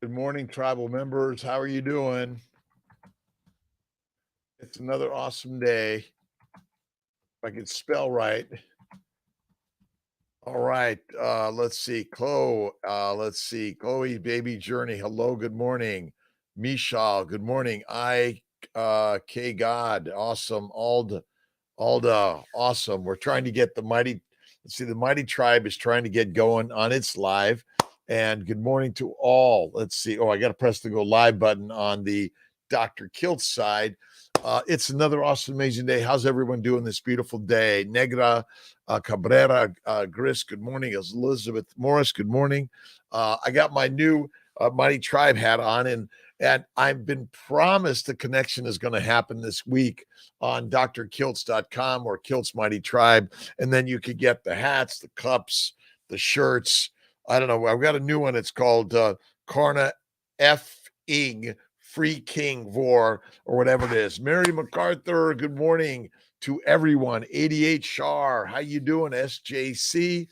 Good morning, tribal members. How are you doing? It's another awesome day. If I can spell right. All right. Let's see. Chloe. Let's see. Chloe, baby journey. Hello. Good morning. Michal. Good morning. K God. Awesome. Alda. Awesome. We're trying to get the mighty. Let's see. The mighty tribe is trying to get going on its live. And good morning to all. Let's see. Oh, I got to press the go live button on the Dr. Kiltz side. It's another awesome, amazing day. How's everyone doing this beautiful day? Negra Cabrera, Gris, good morning. Elizabeth Morris, good morning. I got my new Mighty Tribe hat on, and I've been promised the connection is going to happen this week on drkiltz.com or Kiltz Mighty Tribe. And then you could get the hats, the cups, the shirts. I don't know. I've got a new one. It's called Carna F. Ing Free King Vor, or whatever it is. Mary MacArthur, good morning to everyone. 88 Shar, how you doing? SJC,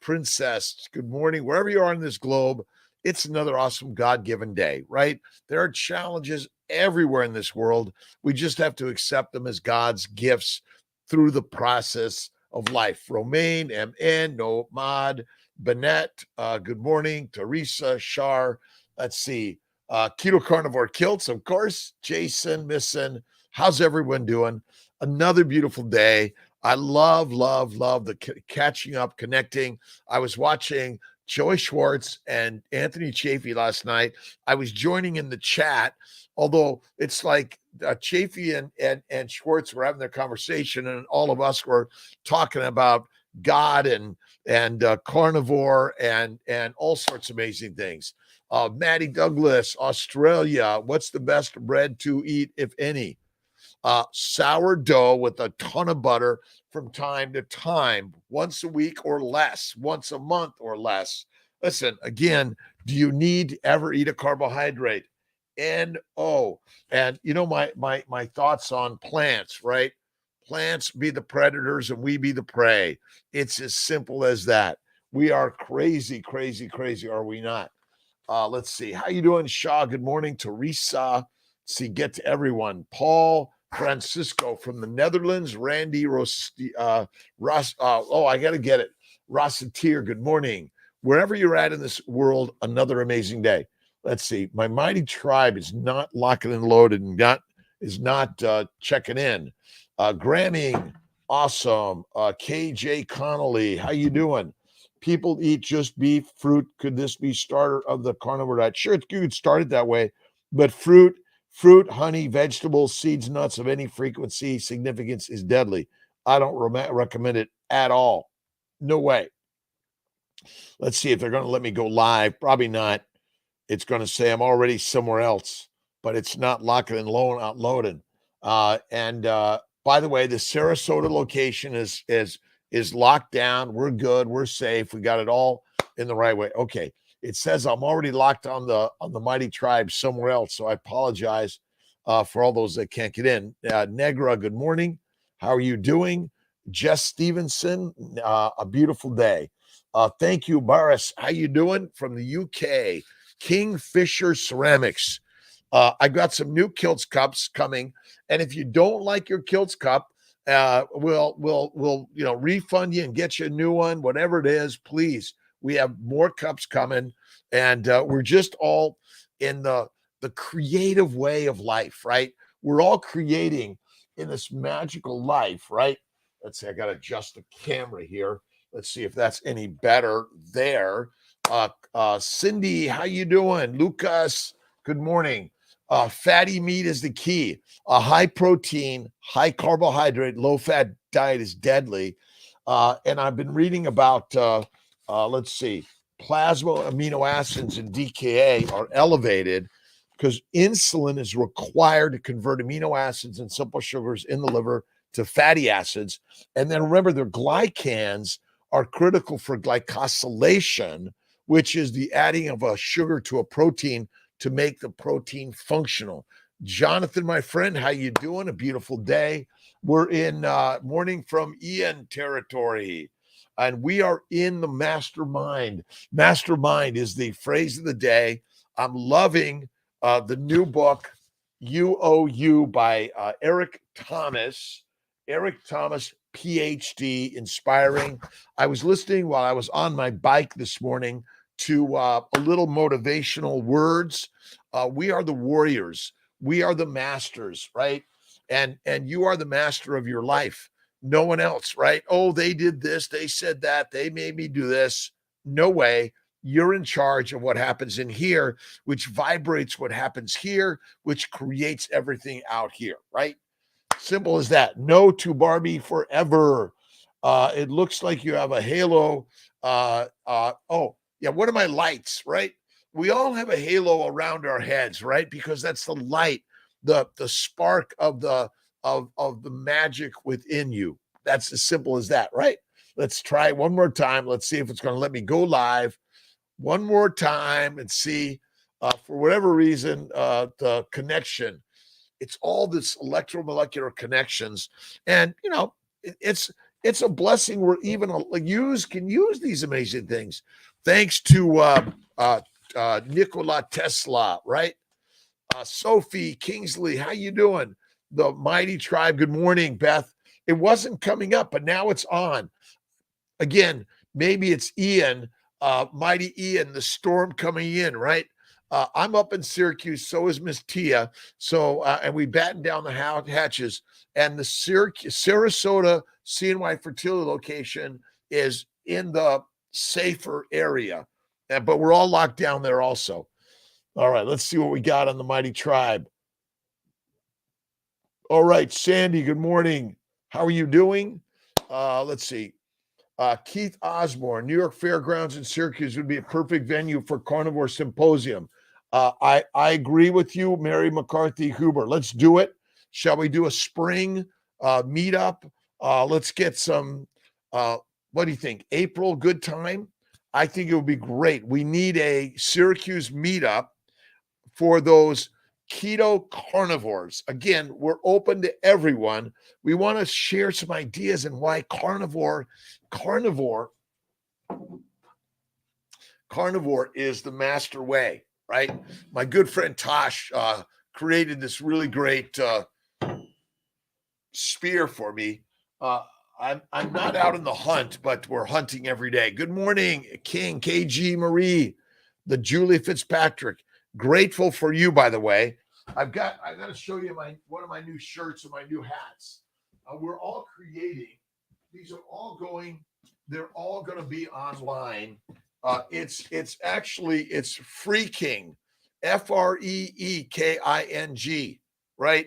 Princess, good morning. Wherever you are in this globe, it's another awesome God-given day, right? There are challenges everywhere in this world. We just have to accept them as God's gifts through the process of life. Romaine, MN, Nomad, Bennett, good morning. Teresa, Shar, let's see. Keto Carnivore Kiltz, of course. Jason, Misson, how's everyone doing? Another beautiful day. I love the catching up, connecting. I was watching Joey Schwartz and Anthony Chafee last night. I was joining in the chat, although it's like Chafee and Schwartz were having their conversation, and all of us were talking about God and carnivore and all sorts of amazing things. Maddie Douglas, Australia. What's the best bread to eat, if any? Sourdough with a ton of butter from time to time, once a week or less, once a month or less. Listen, again, do you need to ever eat a carbohydrate? No. And you know my thoughts on plants, right? Plants be the predators and we be the prey. It's as simple as that. We are crazy, are we not? Let's see. How you doing, Shaw? Good morning, Teresa. Let's see, get to everyone. Paul Francisco from the Netherlands. Randy Ross. I got to get it. Rossetier, good morning. Wherever you're at in this world, another amazing day. Let's see. My mighty tribe is not locking and loaded and is not checking in. Gramming, awesome. KJ Connolly, how you doing? People eat just beef, fruit. Could this be starter of the carnivore diet? Sure, it's good. Start that way, but fruit, honey, vegetables, seeds, nuts of any frequency, significance is deadly. I don't recommend it at all. No way. Let's see if they're going to let me go live. Probably not. It's going to say I'm already somewhere else, but it's not locking and loading. By the way, the Sarasota location is locked down. We're good. We're safe. We got it all in the right way. Okay. It says I'm already locked on the Mighty Tribe somewhere else. So I apologize for all those that can't get in. Negra, good morning. How are you doing? Jess Stevenson, a beautiful day. Thank you, Boris. How you doing? From the UK, Kingfisher Ceramics. I've got some new Kiltz cups coming. And if you don't like your Kiltz cup, we'll refund you and get you a new one, whatever it is. Please, we have more cups coming, and we're just all in the creative way of life, right? We're all creating in this magical life, right? Let's see, I got to adjust the camera here. Let's see if that's any better there. Cindy, how you doing? Lucas, good morning. Fatty meat is the key. A high protein, high carbohydrate, low fat diet is deadly. And I've been reading about, let's see, plasma amino acids and DKA are elevated because insulin is required to convert amino acids and simple sugars in the liver to fatty acids. And then remember, their glycans are critical for glycosylation, which is the adding of a sugar to a protein to make the protein functional. Jonathan, my friend, how you doing? A beautiful day. We're in morning from Ian territory, and we are in the mastermind. Mastermind is the phrase of the day. I'm loving the new book, You by Eric Thomas. Eric Thomas, PhD, inspiring. I was listening while I was on my bike this morning to a little motivational words. We are the warriors. We are the masters, right? And you are the master of your life. No one else, right? Oh, they did this. They said that. They made me do this. No way. You're in charge of what happens in here, which vibrates what happens here, which creates everything out here, right? Simple as that. No to Barbie forever. It looks like you have a halo. Oh, yeah. What are my lights, right? We all have a halo around our heads, right? Because that's the light, the spark of the magic within you. That's as simple as that, right? Let's try it one more time. Let's see if it's going to let me go live one more time and see, for whatever reason, the connection. It's all this electromolecular connections, and it's a blessing. We're even can use these amazing things, thanks to Nikola Tesla, right? Sophie Kingsley, how you doing? The Mighty Tribe. Good morning, Beth. It wasn't coming up, but now it's on. Again, maybe it's Ian, Mighty Ian, the storm coming in, right? I'm up in Syracuse, so is Miss Tia. So, and we batten down the hatches. And the Sarasota CNY Fertility location is in the safer area. But we're all locked down there also. All right, let's see what we got on the Mighty Tribe. All right, Sandy, good morning. How are you doing? Let's see. Keith Osborne, New York Fairgrounds in Syracuse would be a perfect venue for Carnivore Symposium. I agree with you, Mary McCarthy Huber. Let's do it. Shall we do a spring meetup? Let's get some, what do you think? April, good time? I think it would be great. We need a Syracuse meetup for those keto carnivores. Again, we're open to everyone. We want to share some ideas and why carnivore is the master way, right? My good friend Tosh created this really great spear for me. I'm not out in the hunt, but we're hunting every day. Good morning, King, KG Marie, the Julie Fitzpatrick. Grateful for you, by the way. I got to show you one of my new shirts and my new hats. We're all creating. These are all going. They're all going to be online. It's Freaking, Freeeking, right?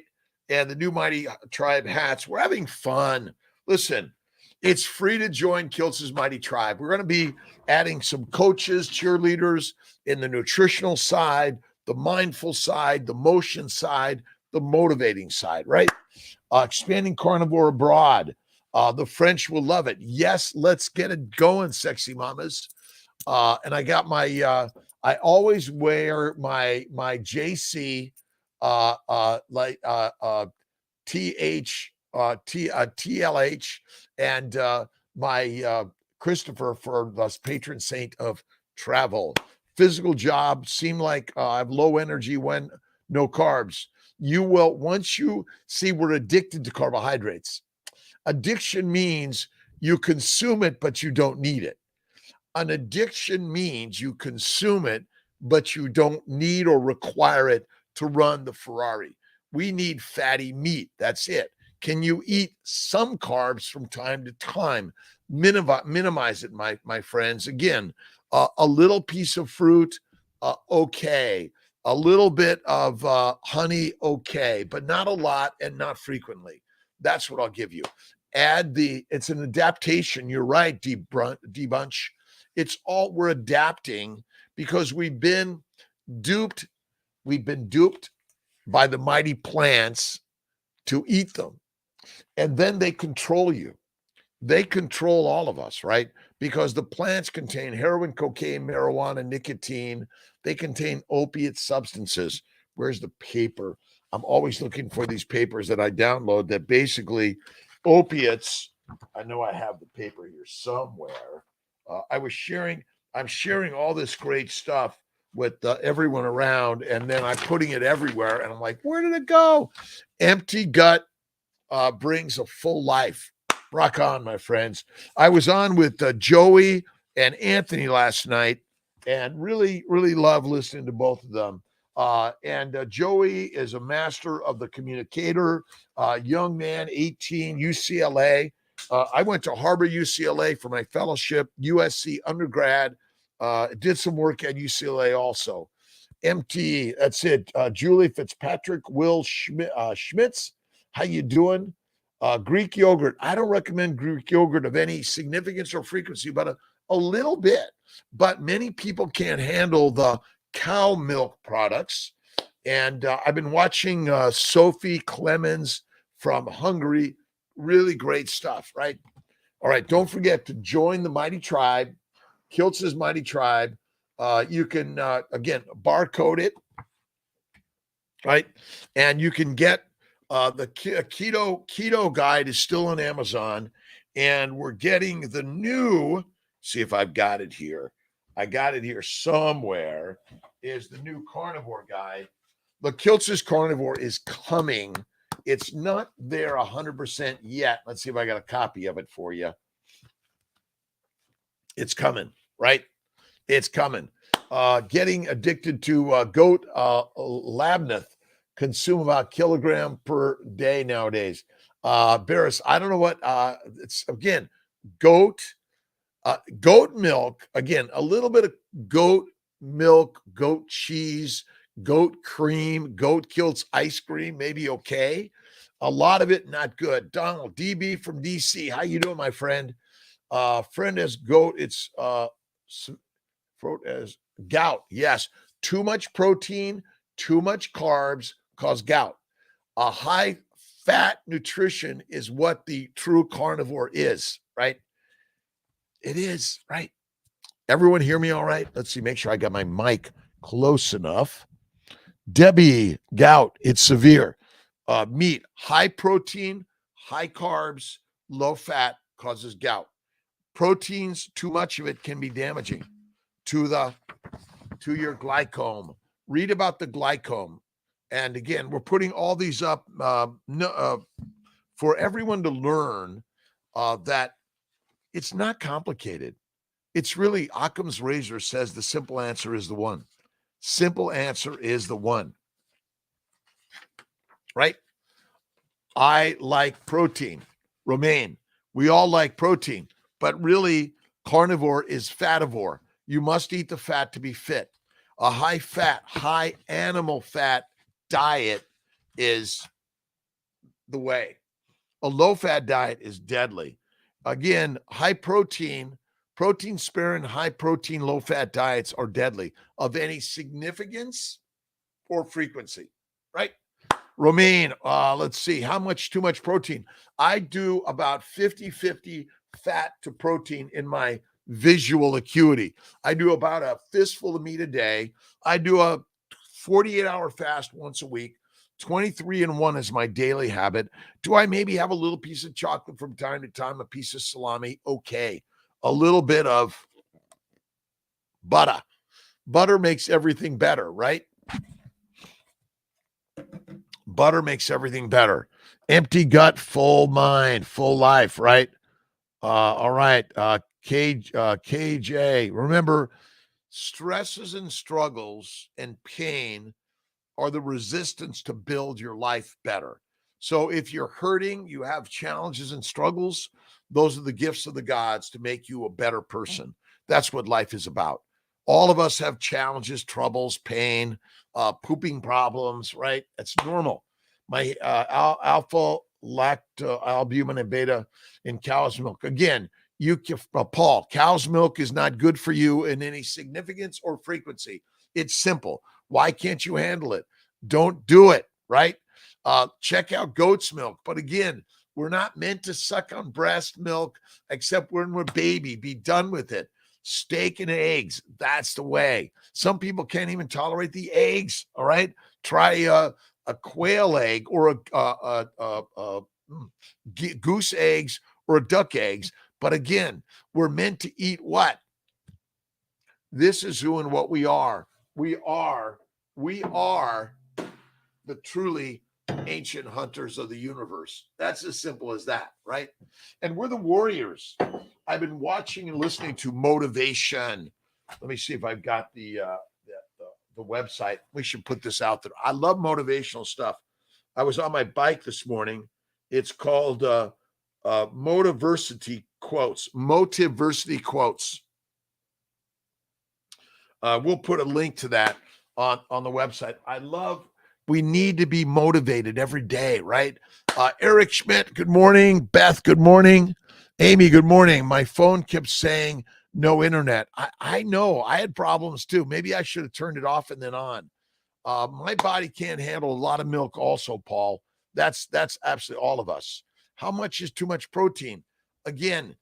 And the new Mighty Tribe hats. We're having fun. Listen, it's free to join Kiltz's Mighty Tribe. We're going to be adding some coaches, cheerleaders in the nutritional side, the mindful side, the motion side, the motivating side, right? Expanding carnivore abroad. The French will love it. Yes, let's get it going, sexy mamas. And I got my, I always wear my JC, TLH, and my Christopher for the patron saint of travel. Physical job, seem like I have low energy when no carbs. You will, once you see we're addicted to carbohydrates. Addiction means you consume it, but you don't need it. An addiction means you consume it, but you don't need or require it to run the Ferrari. We need fatty meat. That's it. Can you eat some carbs from time to time? Minimize it, my friends. Again, a little piece of fruit, okay. A little bit of honey, okay, but not a lot and not frequently. That's what I'll give you. It's an adaptation. You're right, D-Bunch. It's all, we're adapting because we've been duped. We've been duped by the mighty plants to eat them. And then they control you. They control all of us, right? Because the plants contain heroin, cocaine, marijuana, nicotine. They contain opiate substances. Where's the paper? I'm always looking for these papers that I download that basically opiates. I know I have the paper here somewhere. I'm sharing all this great stuff with everyone around, and then I'm putting it everywhere, and I'm like, where did it go? Empty gut brings a full life. Rock on, my friends. I was on with Joey and Anthony last night, and really, really love listening to both of them. And Joey is a master of the communicator, young man, 18, UCLA. I went to Harbor UCLA for my fellowship, USC undergrad. Did some work at UCLA also. MT, that's it. Julie Fitzpatrick, Will Schmitz, how you doing? Greek yogurt. I don't recommend Greek yogurt of any significance or frequency, but a little bit. But many people can't handle the cow milk products. And I've been watching Sophie Clemens from Hungary. Really great stuff, right? All right. Don't forget to join the Mighty Tribe, Kiltz's Mighty Tribe. You can, again, barcode it, right? And you can get the keto guide is still on Amazon, and we're getting the new, see if I've got it here. I got it here somewhere, is the new carnivore guide. The Kiltz's carnivore is coming. It's not there 100% yet. Let's see if I got a copy of it for you. It's coming, right? It's coming. Getting addicted to goat labneth, consume about kilogram per day nowadays. Barris, I don't know what, it's again, goat milk, again, a little bit of goat milk, goat cheese, goat cream, goat Kiltz ice cream, maybe okay. A lot of it, not good. Donald, DB from DC, how you doing, my friend? Friend as goat, it's as gout. Yes, too much protein, too much carbs cause gout. A high fat nutrition is what the true carnivore is, right? It is, right? Everyone hear me all right? Let's see, make sure I got my mic close enough. Debbie, gout, it's severe. Meat, high protein, high carbs, low fat causes gout. Proteins, too much of it can be damaging to your glycome. Read about the glycome. And again, we're putting all these up for everyone to learn that it's not complicated. It's really, Occam's razor says the simple answer is the one. Simple answer is the one. Right? I like protein. Romaine, we all like protein, but really carnivore is fativore. You must eat the fat to be fit. A high fat, high animal fat diet is the way. A low fat diet is deadly. Again, high protein sparing, high protein, low fat diets are deadly of any significance or frequency, right? Romaine, let's see, how much too much protein? I do about 50-50 fat to protein in my visual acuity. I do about a fistful of meat a day. I do a 48-hour fast once a week. 23-1 is my daily habit. Do I maybe have a little piece of chocolate from time to time, a piece of salami? Okay. A little bit of butter. Butter makes everything better, right? Butter makes everything better. Empty gut, full mind, full life, right? All right. KJ, remember, stresses and struggles and pain are the resistance to build your life better. So if you're hurting, you have challenges and struggles, those are the gifts of the gods to make you a better person. That's what life is about. All of us have challenges, troubles, pain, pooping problems, right? It's normal. My alpha lactalbumin and beta in cow's milk. Again, Paul, cow's milk is not good for you in any significance or frequency. It's simple. Why can't you handle it? Don't do it, right? Check out goat's milk. But again, we're not meant to suck on breast milk except when we're baby. Be done with it. Steak and eggs, that's the way. Some people can't even tolerate the eggs, all right? Try a quail egg or a goose eggs or a duck eggs. But again, we're meant to eat what? This is who and what we are. We are the truly ancient hunters of the universe. That's as simple as that, right? And we're the warriors. I've been watching and listening to motivation. Let me see if I've got the website. We should put this out there. I love motivational stuff. I was on my bike this morning. It's called Motiversity Quotes. Motiversity Quotes. We'll put a link to that on the website. We need to be motivated every day, right? Eric Schmidt, good morning. Beth, good morning. Amy, good morning. My phone kept saying no internet. I know I had problems too. Maybe I should have turned it off and then on. My body can't handle a lot of milk also, Paul. That's absolutely all of us. How much is too much protein? Again,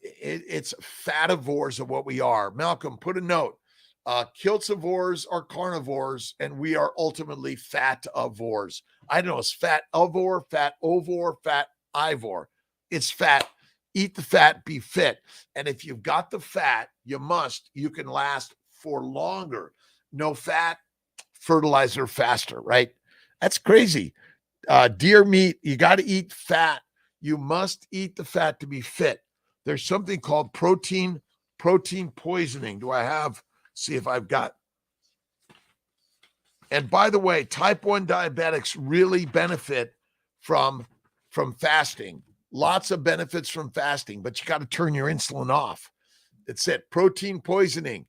it's fativores of what we are. Malcolm, put a note. Kiltzivores are carnivores, and we are ultimately fativores. I don't know, it's fat ovore, fat ovore, fat ivore. It's fat. Eat the fat, be fit. And if you've got the fat, you can last for longer. No fat, fertilizer faster, right? That's crazy. Deer meat, you got to eat fat. You must eat the fat to be fit. There's something called protein poisoning. See if I've got. And by the way, type 1 diabetics really benefit from fasting. Lots of benefits from fasting, but you got to turn your insulin off. That's it. Protein poisoning.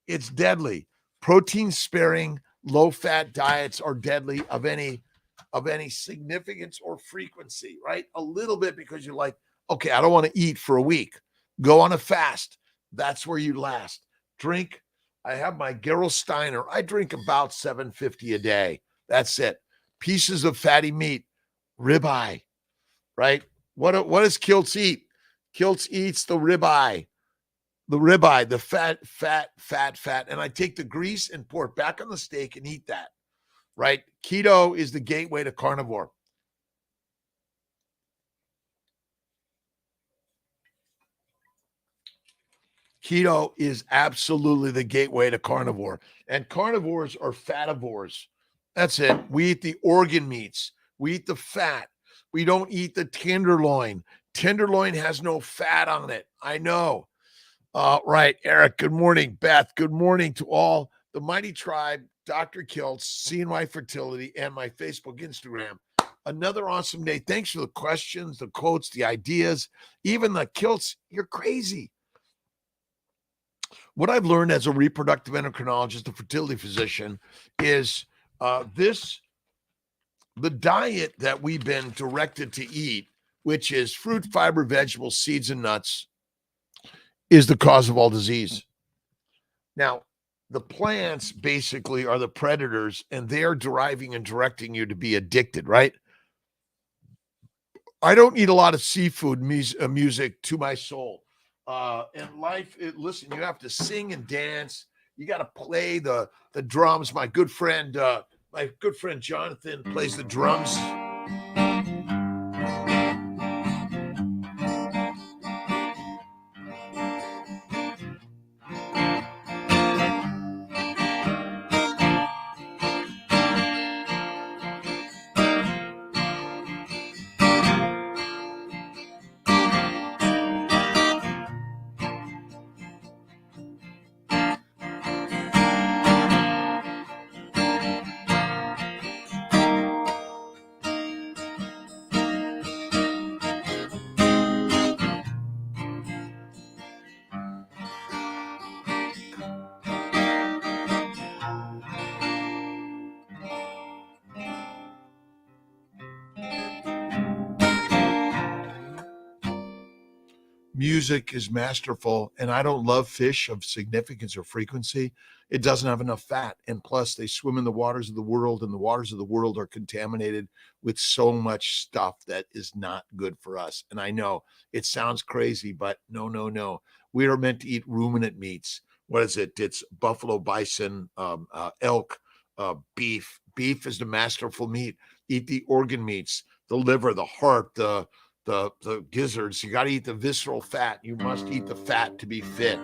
It's deadly. Protein sparing, low fat diets are deadly of any significance or frequency, right? A little bit because you're like, okay, I don't want to eat for a week. Go on a fast. That's where you last. Drink. I have my Gerolsteiner. I drink about 750 a day. That's it. Pieces of fatty meat, ribeye, right? What does Kiltz eat? Kiltz eats the ribeye, the fat. And I take the grease and pour it back on the steak and eat that, right? Keto is the gateway to carnivore. Keto is absolutely the gateway to carnivore. And carnivores are fativores. That's it. We eat the organ meats. We eat the fat. We don't eat the tenderloin. Tenderloin has no fat on it. I know. Right. Eric, good morning. Beth, good morning to all. The Mighty Tribe, Dr. Kiltz, CNY Fertility, and my Facebook, Instagram. Another awesome day. Thanks for the questions, the quotes, the ideas, even the Kiltz. You're crazy. What I've learned as a reproductive endocrinologist, a fertility physician, is the diet that we've been directed to eat, which is fruit, fiber, vegetables, seeds, and nuts, is the cause of all disease. Now, the plants basically are the predators, and they're driving and directing you to be addicted, right? I don't need a lot of seafood music to my soul. In life, listen, you have to sing and dance. You got to play the drums. My good friend Jonathan plays the drums. Music is masterful, and I don't love fish of significance or frequency. It doesn't have enough fat, and plus they swim in the waters of the world, and the waters of the world are contaminated with so much stuff that is not good for us. And I know it sounds crazy, but no. We are meant to eat ruminant meats. What is it? It's buffalo, bison, elk, beef. Beef is the masterful meat. Eat the organ meats, the liver, the heart, the gizzards. You got to eat the visceral fat. You must eat the fat to be fit.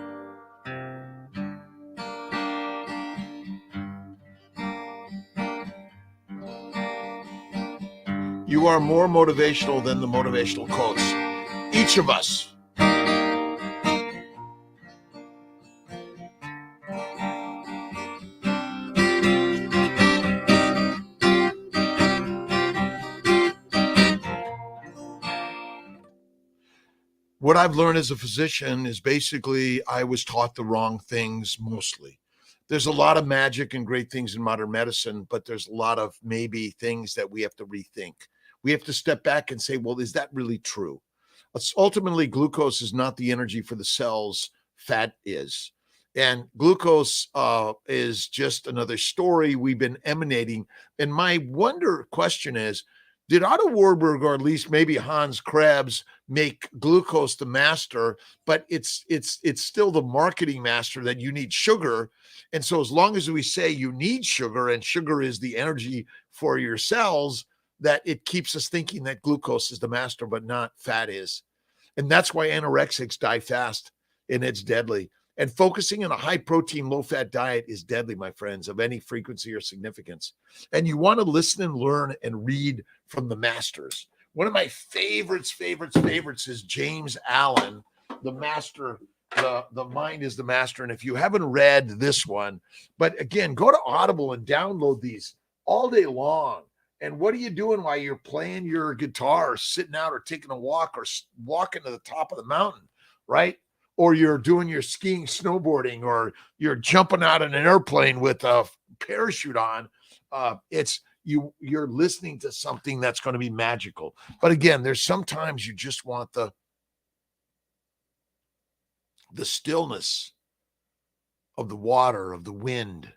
You are more motivational than the motivational quotes. Each of us. What I've learned as a physician is basically I was taught the wrong things mostly. There's a lot of magic and great things in modern medicine, but there's a lot of maybe things that we have to rethink. We have to step back and say, well, is that really true? Ultimately, glucose is not the energy for the cells, fat is. And glucose is just another story we've been emanating. And my question is, did Otto Warburg, or at least maybe Hans Krebs, make glucose the master, but it's still the marketing master that you need sugar. And so as long as we say you need sugar and sugar is the energy for your cells, that it keeps us thinking that glucose is the master, but not fat is. And that's why anorexics die fast, and it's deadly. And focusing on a high protein, low fat diet is deadly, my friends, of any frequency or significance. And you want to listen and learn and read from the masters. One of my favorites is James Allen, the master. The mind is the master. And if you haven't read this one, but again, go to Audible and download these all day long. And what are you doing while you're playing your guitar, or sitting out, or taking a walk, or walking to the top of the mountain, right? Or you're doing your skiing, snowboarding, or you're jumping out in an airplane with a parachute on. You're listening to something that's going to be magical. But again, there's sometimes you just want the stillness of the water, of the wind,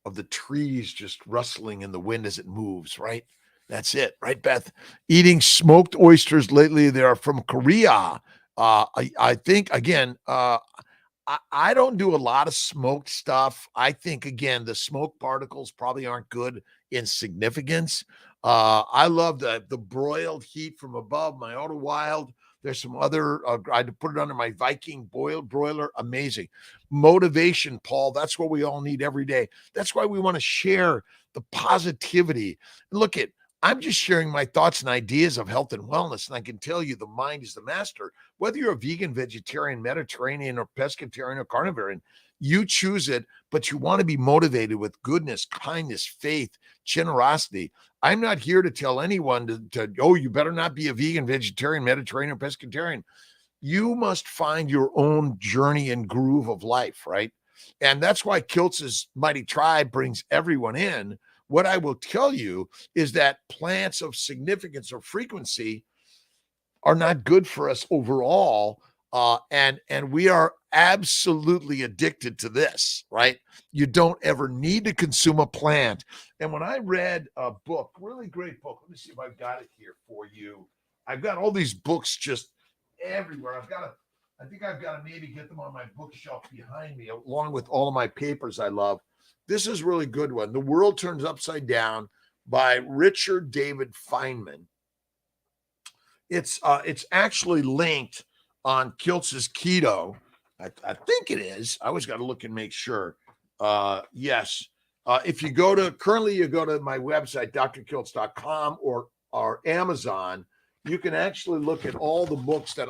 of the trees just rustling in the wind as it moves, right? That's it, right, Beth? Eating smoked oysters lately. They are from Korea. I think, again, I don't do a lot of smoked stuff. I think, again, the smoke particles probably aren't good in significance. I love the broiled heat from above, my Auto Wild. There's some other, I had to put it under my Viking broiler. Amazing. Motivation, Paul. That's what we all need every day. That's why we want to share the positivity. Look at, I'm just sharing my thoughts and ideas of health and wellness. And I can tell you the mind is the master. Whether you're a vegan, vegetarian, Mediterranean, or pescatarian, or carnivore, you choose it, but you want to be motivated with goodness, kindness, faith, generosity. I'm not here to tell anyone to you better not be a vegan, vegetarian, Mediterranean, or pescatarian. You must find your own journey and groove of life, right? And that's why Kiltz's Mighty Tribe brings everyone in. What I will tell you is that plants of significance or frequency are not good for us overall. And we are absolutely addicted to this, right? You don't ever need to consume a plant. And when I read a book, really great book, let me see if I've got it here for you. I've got all these books just everywhere. I think I've got to maybe get them on my bookshelf behind me, along with all of my papers I love. This is a really good one. The World Turns Upside Down by Richard David Feynman. It's actually linked on Kiltz's Keto. I think it is. I always got to look and make sure. Yes. If you go to my website, drkiltz.com or Amazon, you can actually look at all the books that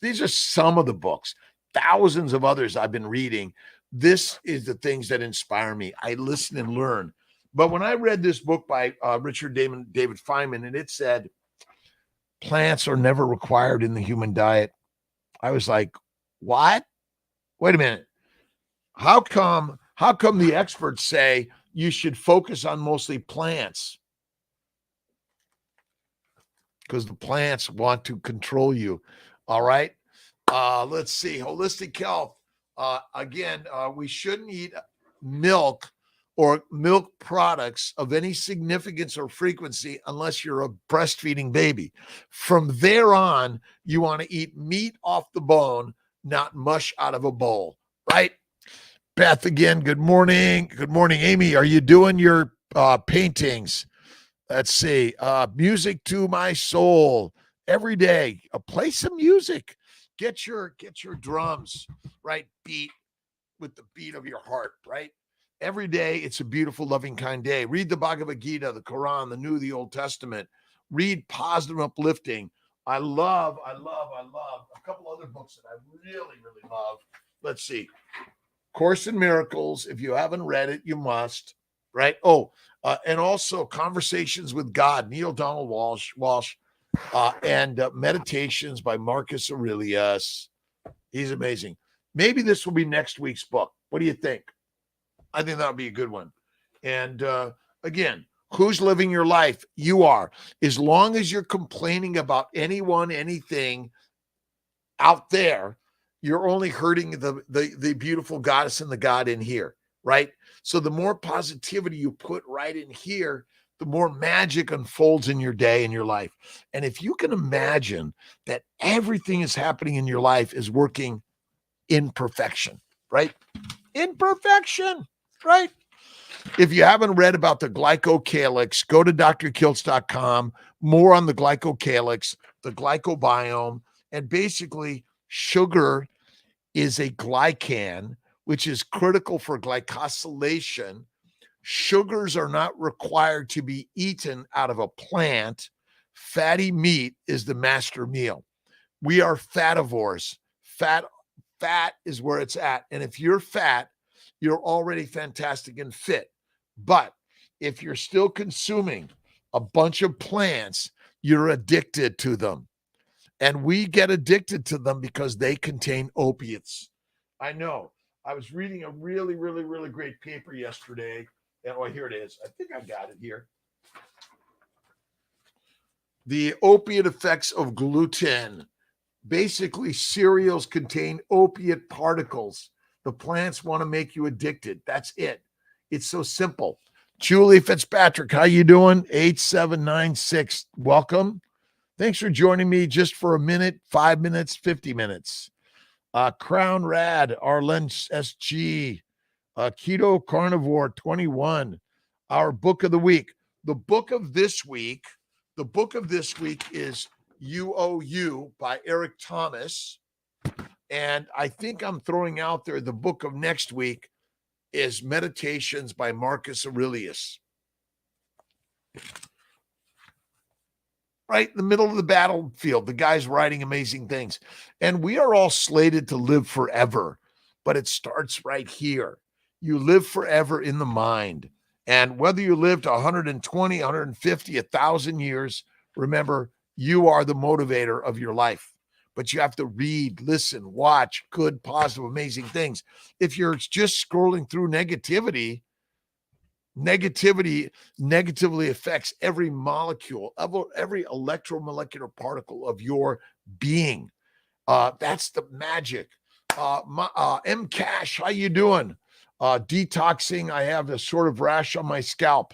these are some of the books, thousands of others I've been reading. This is the things that inspire me. I listen and learn. But when I read this book by Richard David Feynman, and it said, plants are never required in the human diet, I was like, what? Wait a minute. How come the experts say you should focus on mostly plants? Because the plants want to control you. All right. Let's see. Holistic health. Again, we shouldn't eat milk or milk products of any significance or frequency unless you're a breastfeeding baby. From there on, you want to eat meat off the bone, not mush out of a bowl, right? Beth, again, good morning. Good morning, Amy. Are you doing your paintings? Let's see. Music to my soul every day. Play some music. Get your drums, right? Beat with the beat of your heart, right? Every day, it's a beautiful, loving, kind day. Read the Bhagavad Gita, the Quran, the New, the Old Testament. Read positive, uplifting. I love a couple other books that I really, really love. Let's see. Course in Miracles. If you haven't read it, you must, right? And also Conversations with God, Neil Donald Walsh, and Meditations by Marcus Aurelius. He's amazing. Maybe this will be next week's book. What do you think? I think that would be a good one. And again, who's living your life? You are. As long as you're complaining about anyone, anything out there, you're only hurting the beautiful goddess and the God in here, right? So the more positivity you put right in here, the more magic unfolds in your day and your life. And if you can imagine that everything is happening in your life is working in perfection, right? Imperfection, right? If you haven't read about the glycocalyx, go to drkiltz.com. More on the glycocalyx, the glycobiome, and basically sugar is a glycan, which is critical for glycosylation. Sugars are not required to be eaten out of a plant. Fatty meat is the master meal. We are fativores. Fat is where it's at. And if you're fat, you're already fantastic and fit. But if you're still consuming a bunch of plants, you're addicted to them. And we get addicted to them because they contain opiates. I know. I was reading a really, really, really great paper yesterday. Oh, here it is. I think I got it here. The opiate effects of gluten. Basically, cereals contain opiate particles. The plants want to make you addicted. That's it. It's so simple. Julie Fitzpatrick, how you doing? 8796. Welcome. Thanks for joining me just for a minute, 5 minutes, 50 minutes. Crown Rad, Arlen SG, Keto Carnivore 21. Our book of the week. The book of this week is UOU by Eric Thomas. And I think I'm throwing out there the book of next week is Meditations by Marcus Aurelius. Right in the middle of the battlefield, the guy's writing amazing things. And we are all slated to live forever, but it starts right here. You live forever in the mind. And whether you lived 120, 150, 1,000 years, remember, you are the motivator of your life. But you have to read, listen, watch good, positive, amazing things. If you're just scrolling through negativity negatively affects every molecule, every electromolecular particle of your being. That's the magic. M Cash, how you doing? Detoxing. I have a sort of rash on my scalp.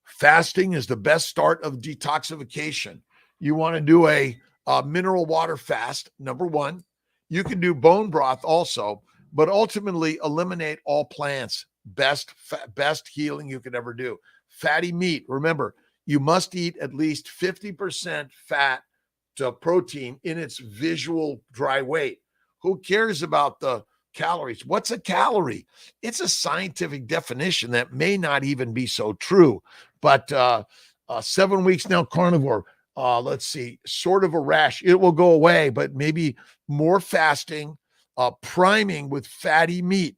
Fasting is the best start of detoxification. You want to do a mineral water fast, number one. You can do bone broth also, but ultimately eliminate all plants. Best healing you could ever do. Fatty meat. Remember, you must eat at least 50% fat to protein in its visual dry weight. Who cares about the calories? What's a calorie? It's a scientific definition that may not even be so true. But 7 weeks now, carnivore. Let's see, sort of a rash. It will go away, but maybe more fasting, priming with fatty meat,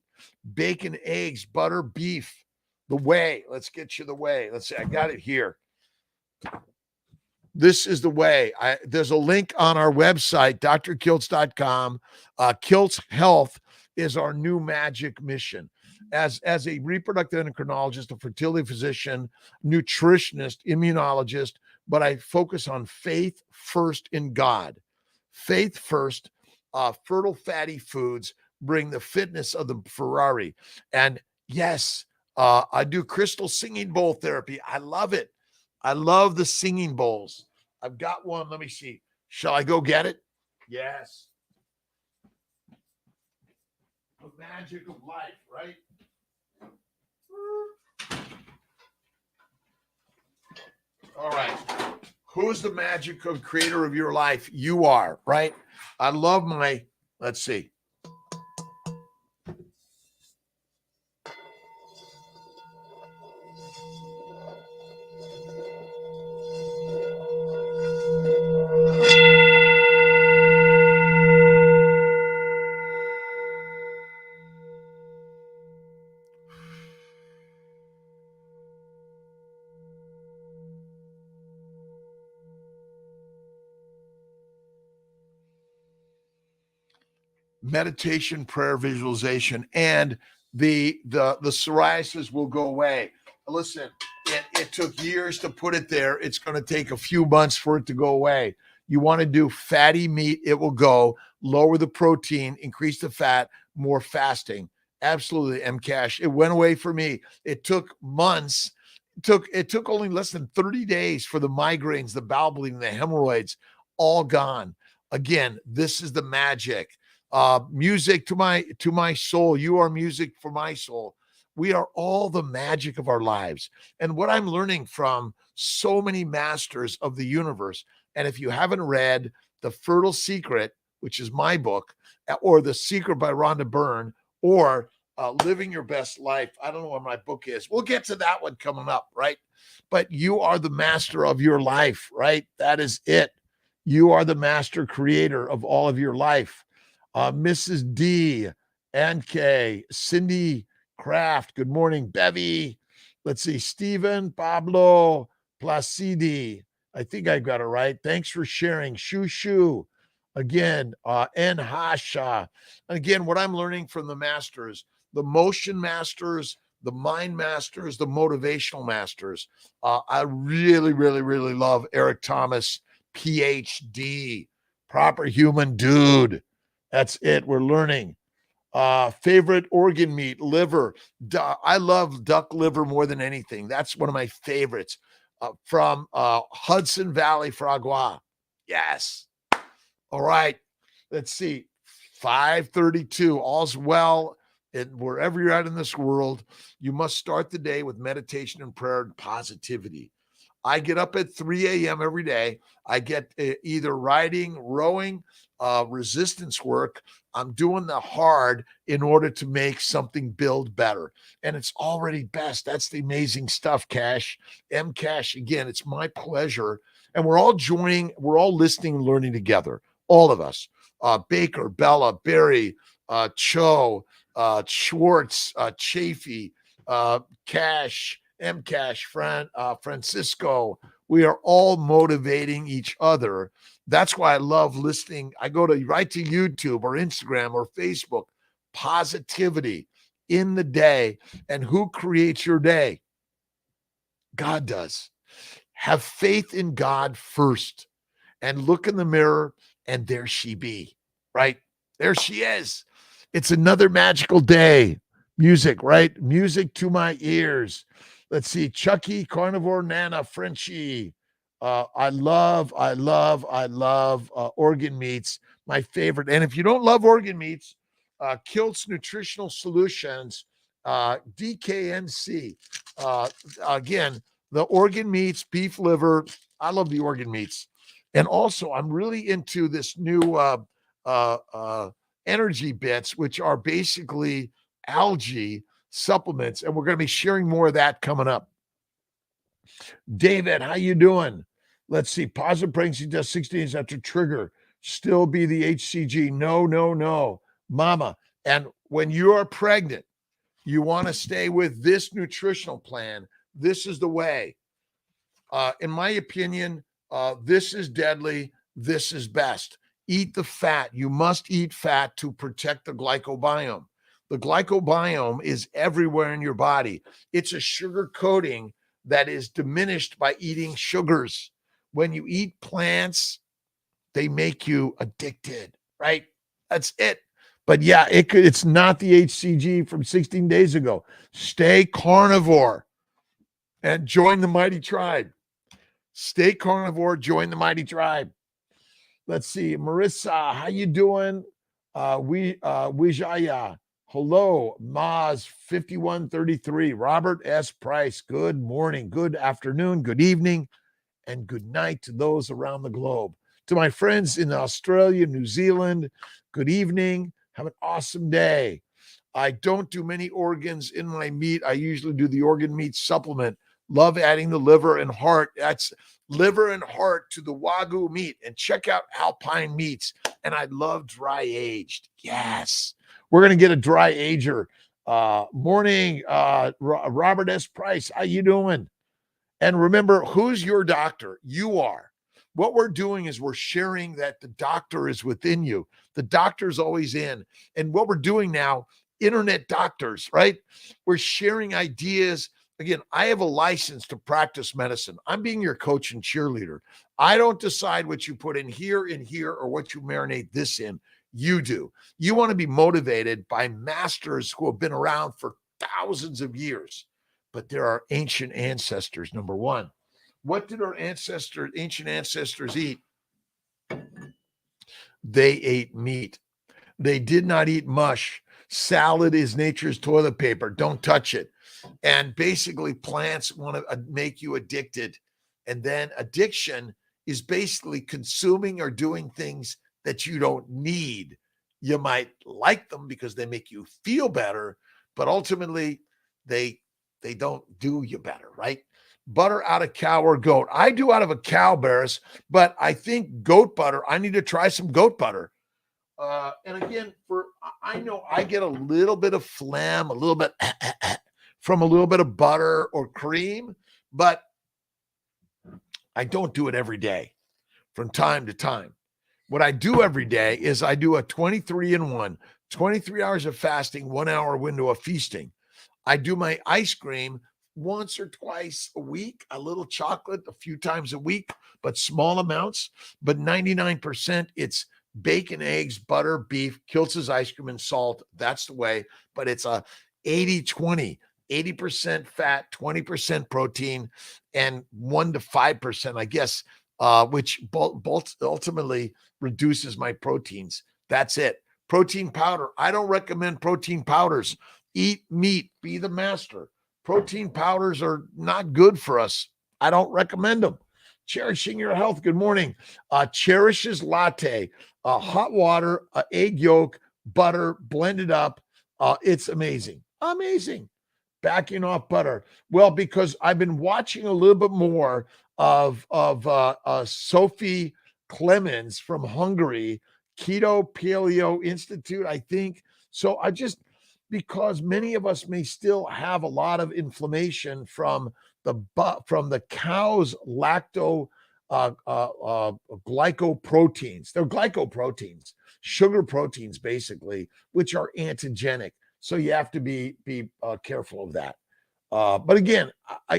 bacon, eggs, butter, beef, the whey. Let's get you the whey. Let's see, I got it here. This is the whey. There's a link on our website, drkiltz.com. Kiltz Health is our new magic mission. As a reproductive endocrinologist, a fertility physician, nutritionist, immunologist, but I focus on faith first in God. Faith first, fertile fatty foods bring the fitness of the Ferrari. And yes, I do crystal singing bowl therapy. I love it. I love the singing bowls. I've got one. Let me see. Shall I go get it? Yes. The magic of life, right? All right. Who's the magical creator of your life? You are, right? I love let's see. meditation, prayer, visualization, and the psoriasis will go away. Listen, it took years to put it there. It's going to take a few months for it to go away. You want to do fatty meat, it will go. Lower the protein, increase the fat, more fasting. Absolutely, MCash. It went away for me. It took months. It took only less than 30 days for the migraines, the bowel bleeding, the hemorrhoids, all gone. Again, this is the magic. Music to my soul. You are music for my soul. We are all the magic of our lives. And what I'm learning from so many masters of the universe, and if you haven't read The Fertile Secret, which is my book, or The Secret by Rhonda Byrne, or Living Your Best Life. I don't know what my book is. We'll get to that one coming up, right? But you are the master of your life, right? That is it. You are the master creator of all of your life. Mrs. D, NK, Cindy Kraft, good morning. Bevy, let's see, Stephen, Pablo, Placidi. I think I got it right. Thanks for sharing. Shoo Shoo. Again, N. Hasha. Again, what I'm learning from the masters, the motion masters, the mind masters, the motivational masters. I really, really, really love Eric Thomas, PhD, proper human dude. That's it. We're learning. Favorite organ meat, liver. I love duck liver more than anything. That's one of my favorites. From Hudson Valley Fragua. Yes. All right. Let's see. 5:32. All's well. And wherever you're at in this world, you must start the day with meditation and prayer and positivity. I get up at 3 a.m. every day. I get either riding, rowing, resistance work. I'm doing the hard in order to make something build better. And it's already best. That's the amazing stuff, Cash. M Cash, again, it's my pleasure. And we're all joining, we're all listening and learning together. All of us. Baker, Bella, Barry, Cho, Schwartz, Chafee, Cash, M Cash, Francisco. We are all motivating each other. That's why I love listening. I go right to YouTube or Instagram or Facebook. Positivity in the day. And who creates your day? God does. Have faith in God first and look in the mirror, and there she be, right? There she is. It's another magical day. Music, right? Music to my ears. Let's see. Chucky, Carnivore, Nana, Frenchie. I love organ meats. My favorite. And if you don't love organ meats, Kiltz Nutritional Solutions, DKNC. Again, the organ meats, beef liver. I love the organ meats. And also, I'm really into this new energy bits, which are basically algae supplements. And we're going to be sharing more of that coming up. David, how you doing? Let's see. Positive pregnancy test 16 days after trigger. Still be the HCG. No. Mama. And when you are pregnant, you want to stay with this nutritional plan. This is the way. In my opinion, this is deadly. This is best. Eat the fat. You must eat fat to protect the glycobiome. The glycobiome is everywhere in your body. It's a sugar coating that is diminished by eating sugars. When you eat plants, they make you addicted, right? That's it. But yeah, it's not the HCG from 16 days ago. Stay carnivore and join the mighty tribe. Stay carnivore, join the mighty tribe. Let's see. Marissa, how you doing? Wijaya. Hello, Maz 5133. Robert S. Price. Good morning, good afternoon, good evening, and good night to those around the globe. To my friends in Australia, New Zealand, good evening. Have an awesome day. I don't do many organs in my meat. I usually do the organ meat supplement. Love adding the liver and heart. That's liver and heart to the Wagyu meat. And check out Alpine Meats. And I love dry aged. Yes. We're going to get a dry ager. Morning, Robert S. Price. How you doing? And remember, who's your doctor? You are. What we're doing is we're sharing that the doctor is within you. The doctor's always in. And what we're doing now, internet doctors, right? We're sharing ideas. Again, I have a license to practice medicine. I'm being your coach and cheerleader. I don't decide what you put in here, or what you marinate this in. You do. You want to be motivated by masters who have been around for thousands of years. But there are ancient ancestors, number one. What did our ancient ancestors eat? They ate meat. They did not eat mush. Salad is nature's toilet paper. Don't touch it. And basically, plants want to make you addicted. And then addiction is basically consuming or doing things that you don't need. You might like them because they make you feel better, but ultimately they don't do you better, right? Butter out of cow or goat. I do out of a cow, Barris, but I think goat butter, I need to try some goat butter. And again, I know I get a little bit of phlegm, a little bit from a little bit of butter or cream, but I don't do it every day. From time to time. What I do every day is I do a 23-in-1, 23 hours of fasting, 1 hour window of feasting. I do my ice cream once or twice a week, a little chocolate a few times a week, but small amounts. But 99%, it's bacon, eggs, butter, beef, Kiltz's ice cream, and salt. That's the way. But it's a 80-20, 80% fat, 20% protein, and 1 to 5%, I guess, which ultimately reduces my proteins. That's it. Protein powder. I don't recommend protein powders. Eat meat. Be the master. Protein powders are not good for us. I don't recommend them. Cherishing your health. Good morning. Cherishes latte. Hot water, egg yolk, butter, blended up. It's amazing. Amazing. Backing off butter. Well, because I've been watching a little bit more of Sophie Clemens from Hungary, Keto Paleo Institute, I think. So because many of us may still have a lot of inflammation from the cow's glycoproteins. They're glycoproteins, sugar proteins, basically, which are antigenic. So you have to be careful of that. But again,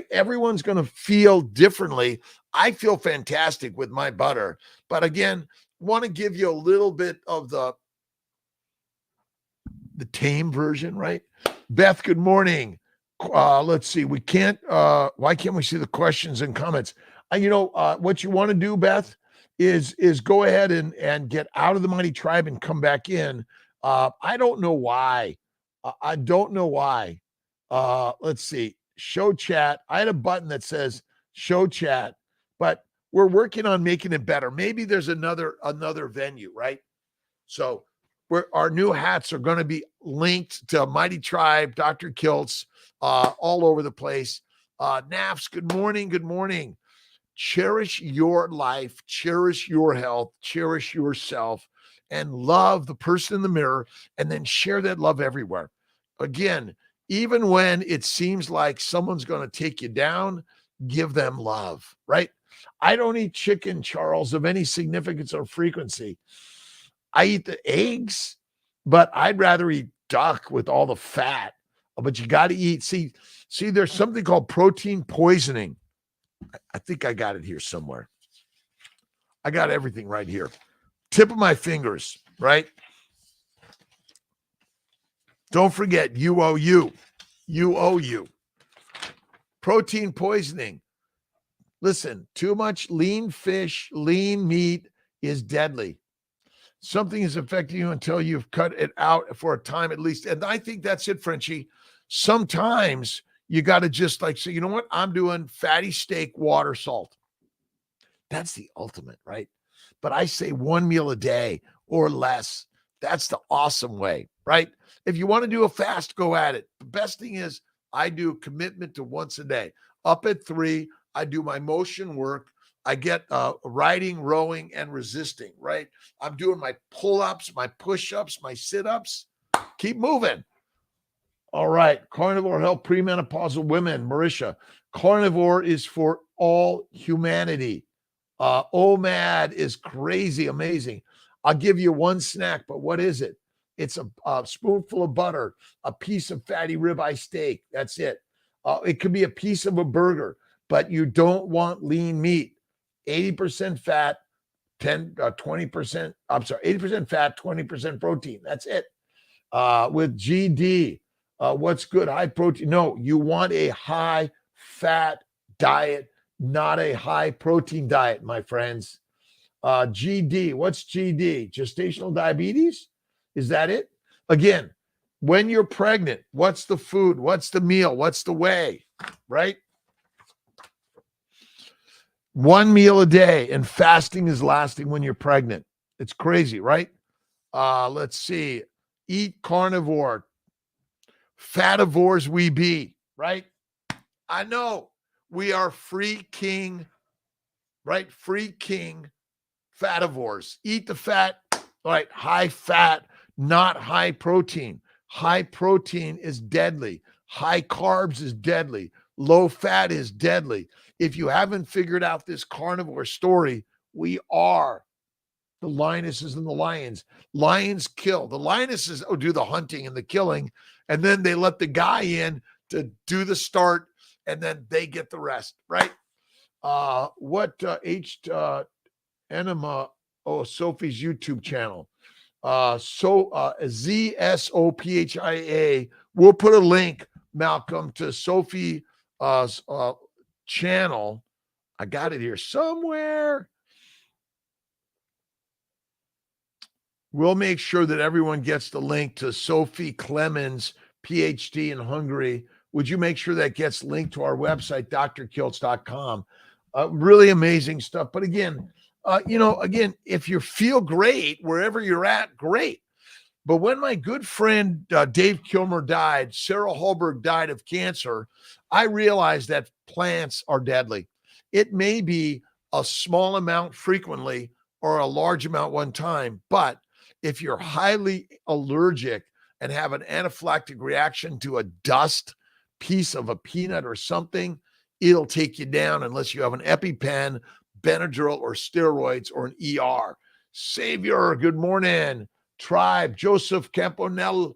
everyone's going to feel differently. I feel fantastic with my butter. But again, want to give you a little bit of the tame version, right? Beth, good morning. Let's see. Why can't we see the questions and comments? What you want to do, Beth, is go ahead and get out of the Mighty Tribe and come back in. I don't know why. I don't know why. Let's see. Show chat. I had a button that says show chat, but we're working on making it better. Maybe there's another venue, right? So our new hats are going to be linked to Mighty Tribe, Dr. Kiltz, all over the place. Nafs, good morning. Good morning. Cherish your life, cherish your health, cherish yourself, and love the person in the mirror, and then share that love everywhere. Again, even when it seems like someone's going to take you down, give them love, right? I don't eat chicken, Charles, of any significance or frequency. I eat the eggs, but I'd rather eat duck with all the fat. But you got to eat. See, there's something called protein poisoning. I think I got it here somewhere. I got everything right here. Tip of my fingers, right? Don't forget, you owe you. You owe you. Protein poisoning. Listen, too much lean fish, lean meat is deadly. Something is affecting you until you've cut it out for a time at least. And I think that's it, Frenchie. Sometimes you got to just say, you know what? I'm doing fatty steak, water, salt. That's the ultimate, right? But I say one meal a day or less. That's the awesome way, right? If you want to do a fast, go at it. The best thing is I do commitment to once a day. Up at 3, I do my motion work. I get riding, rowing, and resisting, right? I'm doing my pull-ups, my push-ups, my sit-ups. Keep moving. All right. Carnivore help premenopausal women. Marisha, carnivore is for all humanity. OMAD is crazy amazing. I'll give you one snack, but what is it? It's a spoonful of butter, a piece of fatty ribeye steak. That's it. It could be a piece of a burger, but you don't want lean meat. 80% fat, 20%, I'm sorry, 80% fat, 20% protein. That's it. With GD, what's good? High protein. No, you want a high fat diet, not a high protein diet, my friends. GD, what's GD? Gestational diabetes? Is that it? Again, when you're pregnant, what's the food? What's the meal? What's the way? Right? One meal a day, and fasting is lasting when you're pregnant. It's crazy, right? Let's see. Eat carnivore. Fativores we be, right? I know we are free king, right? Free king fativores. Eat the fat, right? High fat, not high protein. High protein is deadly. High carbs is deadly. Low fat is deadly. If you haven't figured out this carnivore story, we are the lionesses and the lions. Lions kill. The lionesses do the hunting and the killing, and then they let the guy in to do the start, and then they get the rest, right? Enema? Oh, Sophie's YouTube channel. ZSOPHIA. We'll put a link, Malcolm, to Sophie's channel. I got it here somewhere. We'll make sure that everyone gets the link to Sophie Clemens, PhD in Hungary. Would you make sure that gets linked to our website, drkiltz.com? Really amazing stuff. But again, if you feel great wherever you're at, great. But when my good friend Dave Kilmer died, Sarah Hallberg died of cancer, I realized that plants are deadly. It may be a small amount frequently or a large amount one time, but if you're highly allergic and have an anaphylactic reaction to a dust piece of a peanut or something, it'll take you down unless you have an EpiPen, Benadryl, or steroids, or an ER. Savior, good morning. Tribe, Joseph Campanello,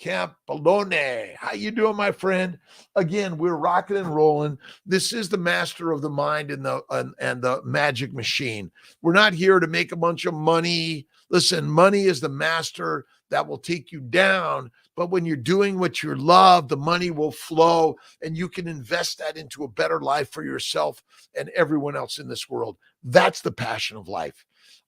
Campolone. How you doing, my friend? Again, we're rocking and rolling. This is the master of the mind and the magic machine. We're not here to make a bunch of money. Listen, money is the master that will take you down. But when you're doing what you love, the money will flow, and you can invest that into a better life for yourself and everyone else in this world. That's the passion of life.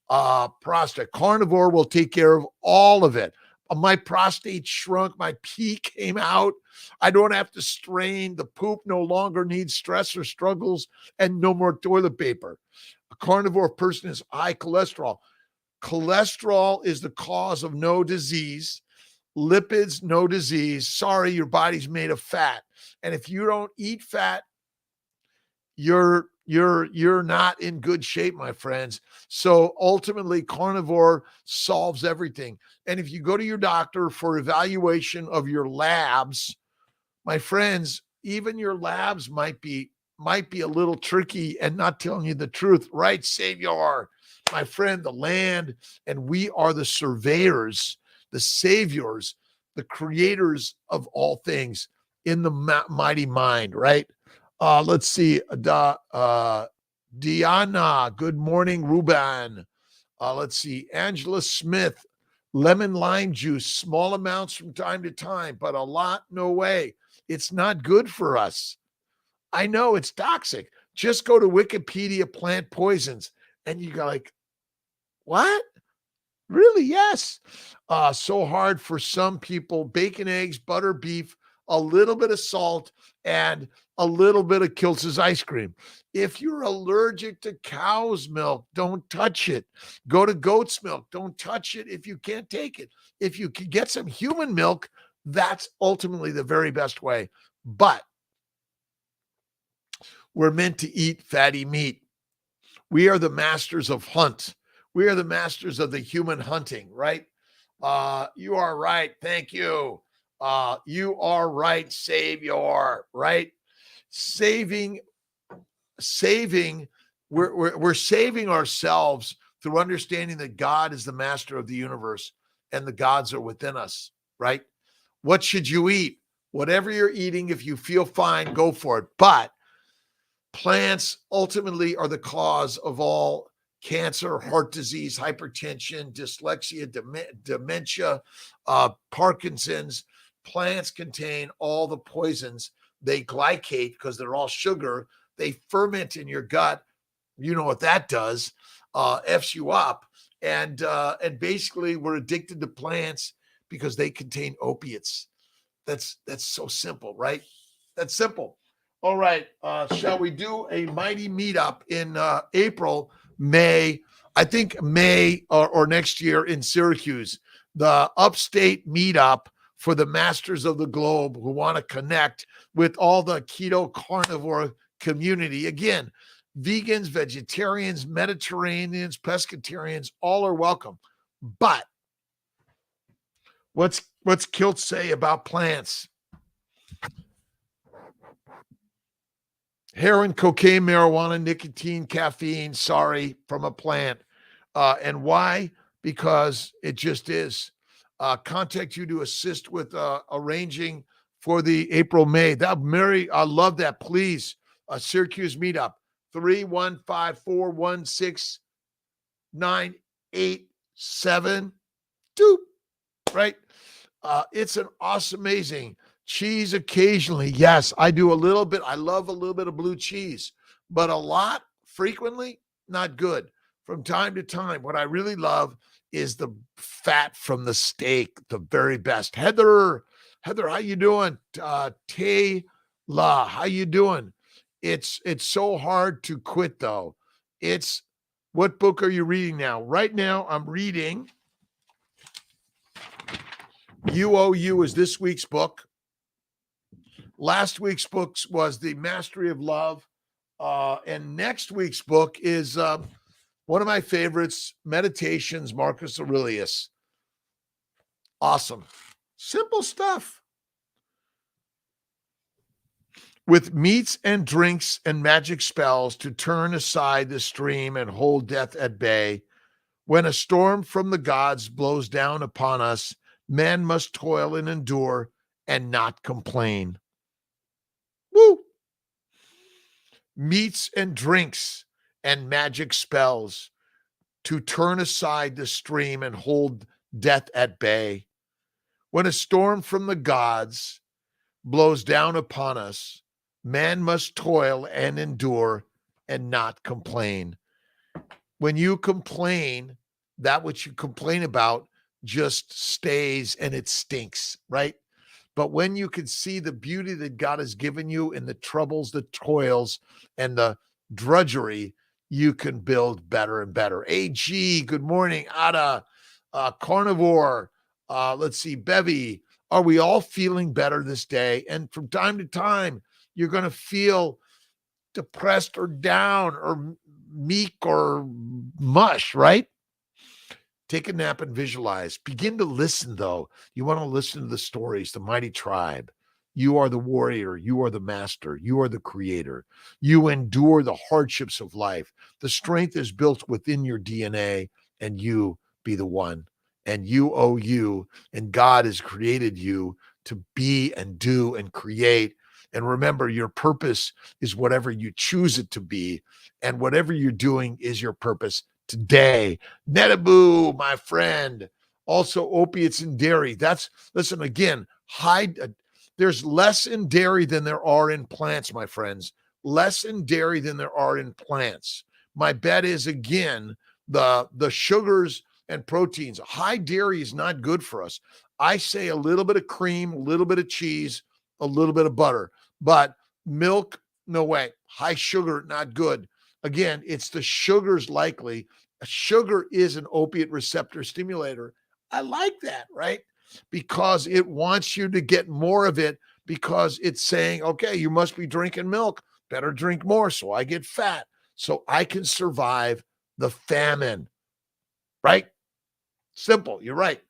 Prostate carnivore will take care of all of it. My prostate shrunk. My pee came out. I don't have to strain. The poop no longer needs stress or struggles, and no more toilet paper. A carnivore person is high cholesterol. Cholesterol is the cause of no disease. Lipids, no disease. Sorry, your body's made of fat. And if you don't eat fat, you're not in good shape, my friends. So ultimately, carnivore solves everything. And if you go to your doctor for evaluation of your labs, my friends, even your labs might be a little tricky and not telling you the truth, right? Savior, my friend, the land, and we are the surveyors, the saviors, the creators of all things in the mighty mind, right? Let's see. Diana, good morning, Ruben. Let's see. Angela Smith, lemon lime juice, small amounts from time to time, but a lot, no way. It's not good for us. I know it's toxic. Just go to Wikipedia plant poisons and you go like, what? Really? Yes. So hard for some people. Bacon, eggs, butter, beef, a little bit of salt, and a little bit of Kiltz's ice cream. If you're allergic to cow's milk, don't touch it. Go to goat's milk. Don't touch it if you can't take it. If you can get some human milk, that's ultimately the very best way. But we're meant to eat fatty meat. We are the masters of hunt. We are the masters of the human hunting, right? You are right. Thank you. You are right, Savior, right? Saving saving, we're saving ourselves through understanding that God is the master of the universe and the gods are within us, right? What should you eat? Whatever you're eating, if you feel fine, go for it. But plants ultimately are the cause of all cancer, heart disease, hypertension, dyslexia, dementia, Parkinson's. Plants contain all the poisons. They glycate because they're all sugar. They ferment in your gut. You know what that does? F's you up. And basically, we're addicted to plants because they contain opiates. That's so simple, right? That's simple. All right. Shall we do a mighty meetup in April, May? I think May or next year in Syracuse, the upstate meetup for the masters of the globe who want to connect with all the keto carnivore community. Again, vegans, vegetarians, Mediterraneans, pescatarians, all are welcome. But what's Kiltz say about plants? Heroin, cocaine, marijuana, nicotine, caffeine, sorry, from a plant. And why? Because it just is. Contact you to assist with arranging for the April, May. That, Mary, I love that. Please, Syracuse meetup, 315-416-9872. Right? It's an awesome, amazing cheese occasionally. Yes, I do a little bit. I love a little bit of blue cheese, but a lot frequently, not good. From time to time, what I really love is the fat from the steak, the very best. Heather, how you doing? Taylor, how you doing? It's so hard to quit though. What book are you reading now? Right now, I'm reading UOU is this week's book. Last week's book was The Mastery of Love. And next week's book is one of my favorites, Meditations, Marcus Aurelius. Awesome. Simple stuff. With meats and drinks and magic spells to turn aside the stream and hold death at bay, when a storm from the gods blows down upon us, men must toil and endure and not complain. Woo! Meats and drinks and magic spells to turn aside the stream and hold death at bay. When a storm from the gods blows down upon us, man must toil and endure and not complain. When you complain, that which you complain about just stays and it stinks, right? But when you can see the beauty that God has given you in the troubles, the toils, and the drudgery, you can build better and better. AG, good morning. Ada, Carnivore, let's see, Bevy. Are we all feeling better this day? And from time to time, you're going to feel depressed or down or meek or mush, right? Take a nap and visualize. Begin to listen, though. You want to listen to the stories, the mighty tribe. You are the warrior. You are the master. You are the creator. You endure the hardships of life. The strength is built within your DNA, and you be the one. And you owe you, and God has created you to be and do and create. And remember, your purpose is whatever you choose it to be, and whatever you're doing is your purpose today. Netaboo, my friend. Also, opiates and dairy. Listen, again, there's less in dairy than there are in plants, my friends. Less in dairy than there are in plants. My bet is, again, the sugars and proteins. High dairy is not good for us. I say a little bit of cream, a little bit of cheese, a little bit of butter. But milk, no way. High sugar, not good. Again, it's the sugars likely. Sugar is an opiate receptor stimulator. I like that, right? Because it wants you to get more of it because it's saying, okay, you must be drinking milk. Better drink more so I get fat, so I can survive the famine, right? Simple. You're right.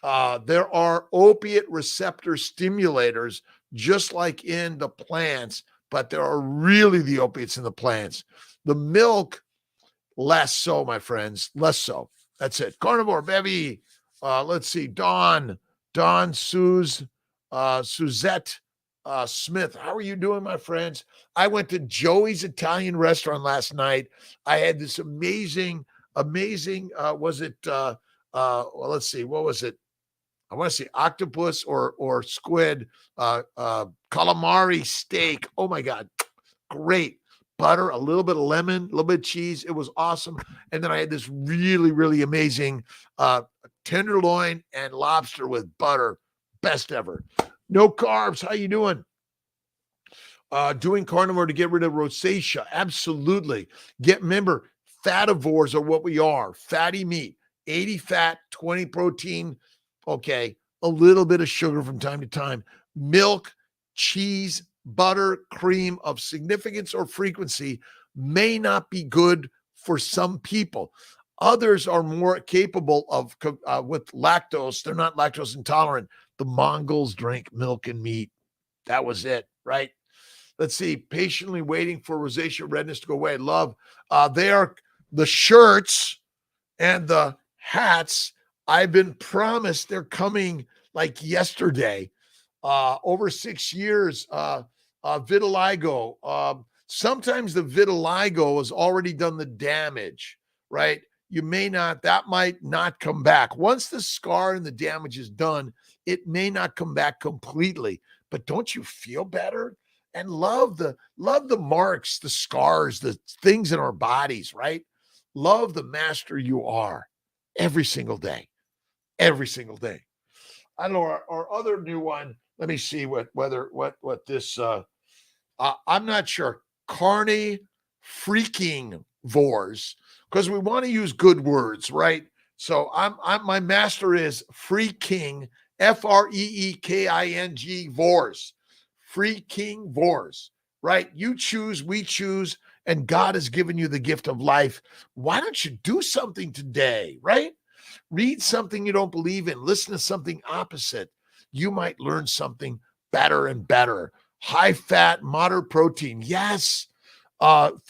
There are opiate receptor stimulators, just like in the plants, but there are really the opiates in the plants. The milk, less so, my friends, less so. That's it. Carnivore, Bevy. Let's see. Suzette Smith. How are you doing, my friends? I went to Joey's Italian restaurant last night. I had this amazing, well, let's see, what was it? I want to say octopus or squid, calamari steak. Oh my God, great. Butter, a little bit of lemon, a little bit of cheese. It was awesome. And then I had this really, really amazing tenderloin and lobster with butter. Best ever. No carbs. How you doing? Doing carnivore to get rid of rosacea. Absolutely. Remember, fativores are what we are. Fatty meat, 80 fat, 20 protein. Okay. A little bit of sugar from time to time. Milk, cheese, butter, cream of significance or frequency may not be good for some people. Others are more capable of with lactose. They're not lactose intolerant. The Mongols drank milk and meat. That was it, right? Let's see. Patiently waiting for rosacea redness to go away. Love. They are the shirts and the hats. I've been promised they're coming like yesterday. Over 6 years. Vitiligo. Sometimes the vitiligo has already done the damage, right? That might not come back. Once the scar and the damage is done, it may not come back completely. But don't you feel better? And love the marks, the scars, the things in our bodies, right? Love the master you are every single day. Every single day. I don't know our other new one. Let me see what this I'm not sure. Freaking vores, because we want to use good words, right? So I'm my master is freaking, FREEKING vores. Freaking vores, right? You choose, we choose, and God has given you the gift of life. Why don't you do something today, right? Read something you don't believe in. Listen to something opposite. You might learn something better and better. High fat, moderate protein. Yes. All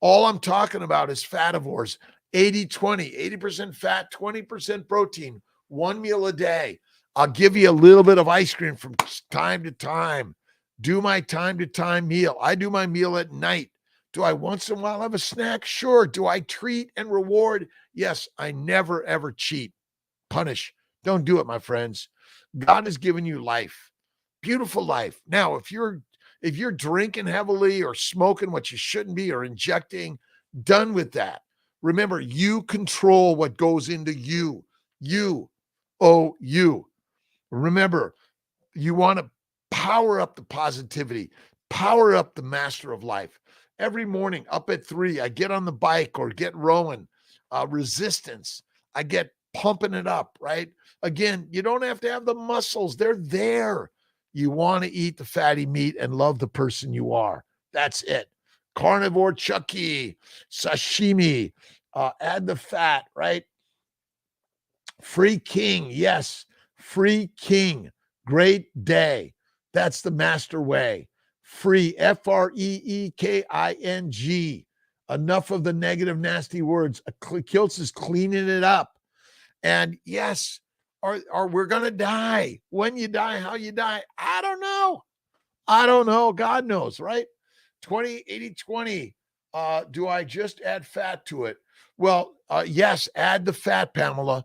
I'm talking about is fativores. 80-20, 80% fat, 20% protein, one meal a day. I'll give you a little bit of ice cream from time to time. Do my time to time meal. I do my meal at night. Do I once in a while have a snack? Sure. Do I treat and reward? Yes. I never, ever cheat. Punish. Don't do it, my friends. God has given you life. Beautiful life. Now, if you're drinking heavily or smoking what you shouldn't be or injecting, done with that. Remember, you control what goes into you. You. Remember, you want to power up the positivity, power up the master of life. Every morning up at 3, I get on the bike or get rowing, resistance. I get pumping it up, right? Again, you don't have to have the muscles. They're there. You want to eat the fatty meat and love the person you are. That's it. Carnivore Chucky, sashimi, add the fat, right? Free King, yes. Free King. Great day. That's the master way. Free, FREEKING. Enough of the negative, nasty words. Kiltz is cleaning it up. And yes, or we're going to die. When you die, how you die, I don't know. God knows, right? 80-20. Do I just add fat to it? Well, yes, add the fat, Pamela.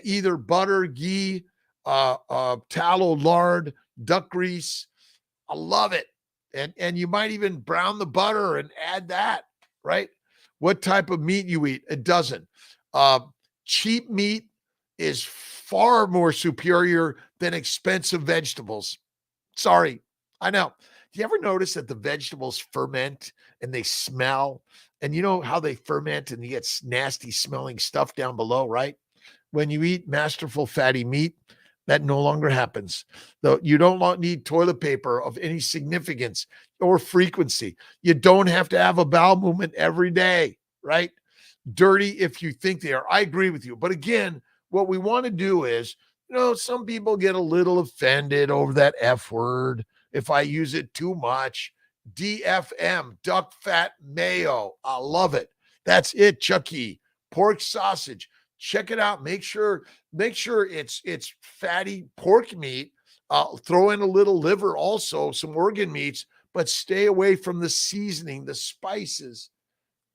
Either butter, ghee, tallow, lard, duck grease. I love it. And you might even brown the butter and add that, right? What type of meat you eat, it doesn't. Cheap meat is far more superior than expensive vegetables. Sorry, I know. Do you ever notice that the vegetables ferment and they smell? And you know how they ferment and you get nasty smelling stuff down below, right? When you eat masterful fatty meat, that no longer happens. Though you don't need toilet paper of any significance or frequency. You don't have to have a bowel movement every day, right? Dirty if you think they are. I agree with you. But again, what we want to do is, some people get a little offended over that F word if I use it too much. DFM, duck fat mayo. I love it. That's it, Chucky. Pork sausage. Check it out. Make sure it's fatty pork meat. Throw in a little liver also, some organ meats, but stay away from the seasoning, the spices.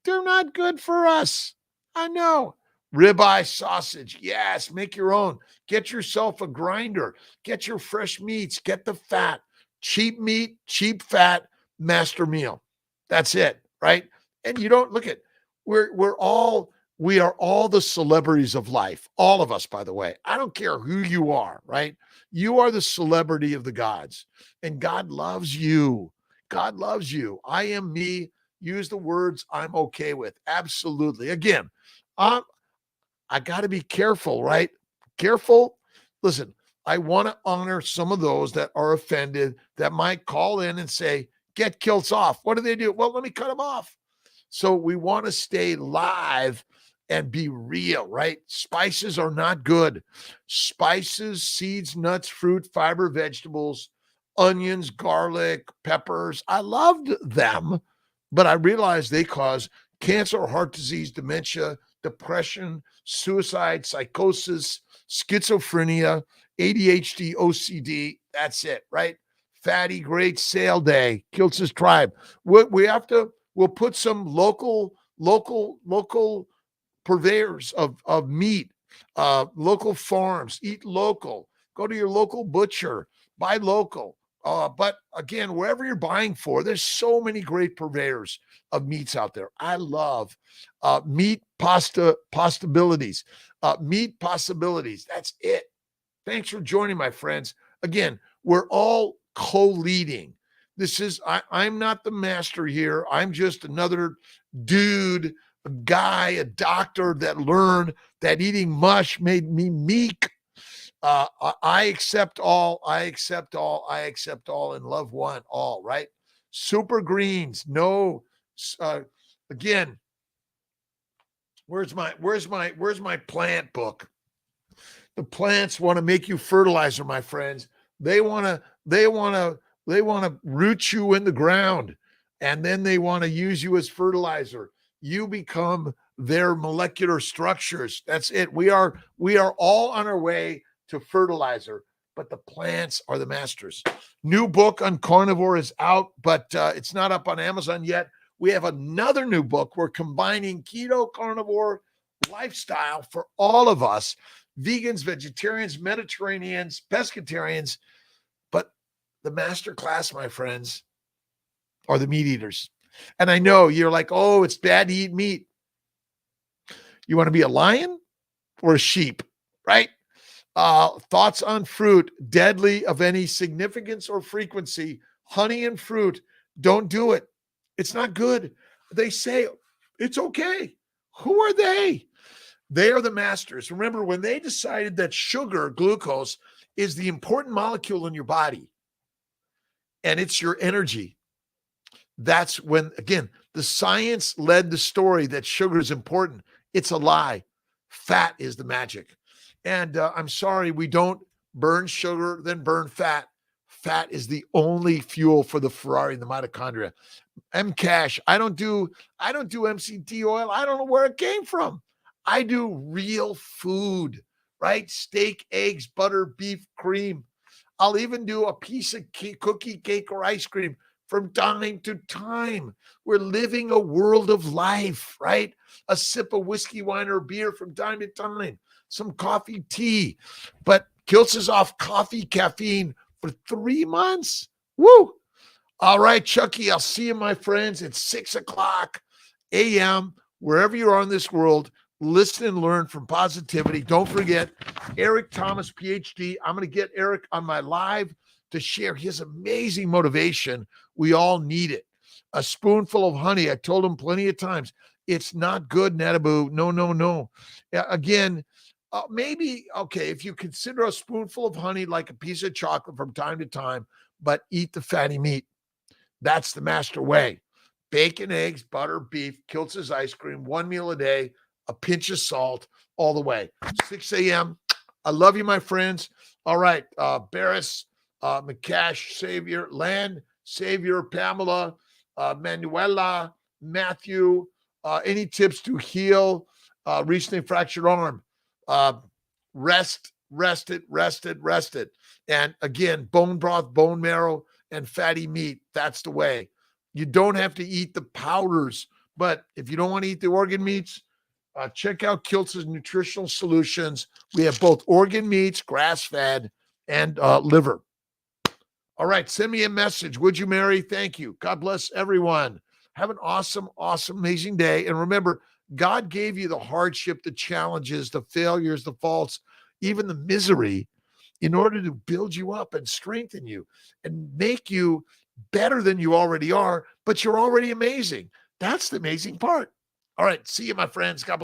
They're not good for us. I know. Ribeye sausage. Yes, make your own. Get yourself a grinder. Get your fresh meats. Get the fat. Cheap meat, cheap fat, master meal. That's it, right? And you don't look at we are all the celebrities of life. All of us, by the way. I don't care who you are, right? You are the celebrity of the gods. And God loves you. God loves you. I am me. Use the words I'm okay with. Absolutely. Again, I got to be careful, right? Careful. Listen, I want to honor some of those that are offended that might call in and say, get Kiltz off. What do? Well, let me cut them off. So we want to stay live and be real, right? Spices are not good. Spices, seeds, nuts, fruit, fiber, vegetables, onions, garlic, peppers. I loved them, but I realized they cause cancer, heart disease, dementia, depression, suicide, psychosis, schizophrenia, ADHD, OCD. That's it, right? Fatty, great sale day, Kiltz's tribe. We'll put some local purveyors of meat, local farms, eat local, go to your local butcher, buy local. But again, wherever you're buying for, there's so many great purveyors of meats out there. I love meat possibilities. Meat possibilities. That's it. Thanks for joining, my friends. Again, we're all co-leading. I'm not the master here. I'm just another dude, a guy, a doctor that learned that eating mush made me meek. I accept all, I accept all, I accept all, and love one all, right? Super greens, no. Again, where's my plant book? The plants want to make you fertilizer, my friends. They want to root you in the ground, and then they want to use you as fertilizer. You become their molecular structures. That's it. We are all on our way to fertilizer, but the plants are the masters. New book on carnivore is out, but it's not up on Amazon yet. We have another new book. We're combining keto, carnivore, lifestyle for all of us, vegans, vegetarians, Mediterraneans, pescatarians. But the master class, my friends, are the meat eaters. And I know you're like, oh, it's bad to eat meat. You want to be a lion or a sheep, right? Thoughts on fruit, deadly of any significance or frequency. Honey and fruit, don't do it. It's not good. They say it's okay. Who are they? They are the masters. Remember, when they decided that sugar, glucose, is the important molecule in your body and it's your energy, that's when, again, the science led the story that sugar is important. It's a lie. Fat is the magic. And I'm sorry, we don't burn sugar, then burn fat. Fat is the only fuel for the Ferrari and the mitochondria. Cash. I don't do MCT oil. I don't know where it came from. I do real food, right? Steak, eggs, butter, beef, cream. I'll even do a piece of cookie, cake, or ice cream from time to time. We're living a world of life, right? A sip of whiskey, wine, or beer from time to time. Some coffee, tea. But Kiltz is off coffee, caffeine for 3 months. Woo! All right, Chucky, I'll see you, my friends, at 6 o'clock a.m., wherever you are in this world. Listen and learn from positivity. Don't forget, Eric Thomas, PhD. I'm going to get Eric on my live to share his amazing motivation. We all need it. A spoonful of honey. I told him plenty of times, it's not good, Natabu. No. Again, maybe, okay, if you consider a spoonful of honey like a piece of chocolate from time to time, but eat the fatty meat. That's the master way. Bacon, eggs, butter, beef, Kiltz's ice cream, 1 meal a day, a pinch of salt, all the way. 6 a.m. I love you, my friends. All right, Barris, McCash, Savior, Land, Savior, Pamela, Manuela, Matthew, any tips to heal recently fractured arm? Uh, rest it. And again, bone broth, bone marrow, and fatty meat. That's the way. You don't have to eat the powders, but if you don't want to eat the organ meats, check out Kiltz's nutritional solutions. We have both organ meats, grass-fed, and liver. All right, send me a message. Would you marry? Thank you. God bless everyone. Have an awesome, amazing day. And remember, God gave you the hardship, the challenges, the failures, the faults, even the misery in order to build you up and strengthen you and make you better than you already are, but you're already amazing. That's the amazing part. All right, see you, my friends. God bless.